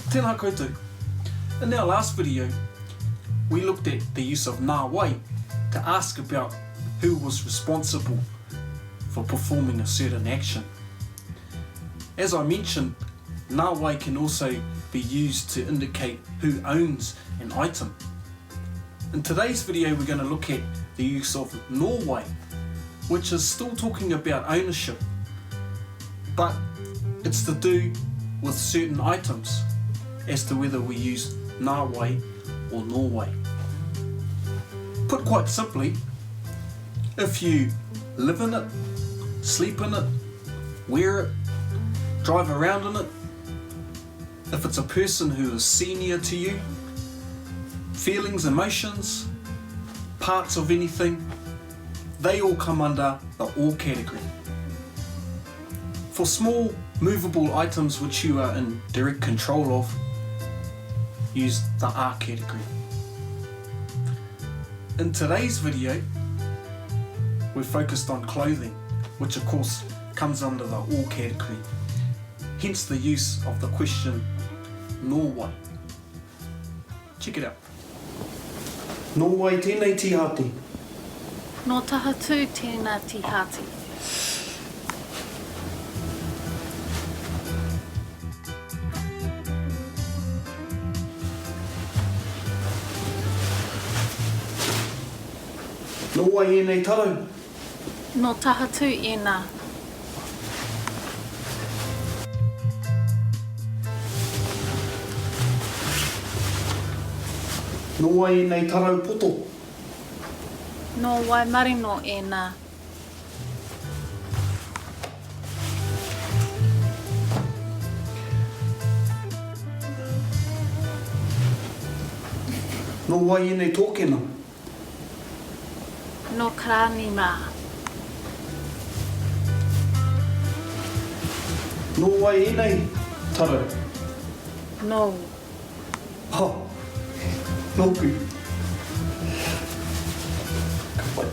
Tēnā koutou. In our last video, we looked at the use of nā wai to ask about who was responsible for performing a certain action. As I mentioned, nā wai can also be used to indicate who owns an item. In today's video, we're going to look at the use of nō wai, which is still talking about ownership, but it's to do with certain items as to whether we use nā wai or nō wai. Put quite simply, if you live in it, sleep in it, wear it, drive around in it, if it's a person who is senior to you, feelings, emotions, parts of anything, they all come under the all category. For small movable items which you are in direct control of, use the a category. In today's video, we're focused on clothing, which of course comes under the all category, hence the use of the question nō wai. Check it out. Nō wai tēnei tihati. Nō taha tū tēnā tihati. Nō wai ēnei tarau. Nō taha tū ēnā. Nō wai ēnei tarau poto. Nō wai marino ēnā. Nō wai ēnei tōkena. Nō karani mā. Nō wai ēnei tarau. Nō. Ha! Nōku. Ka pai.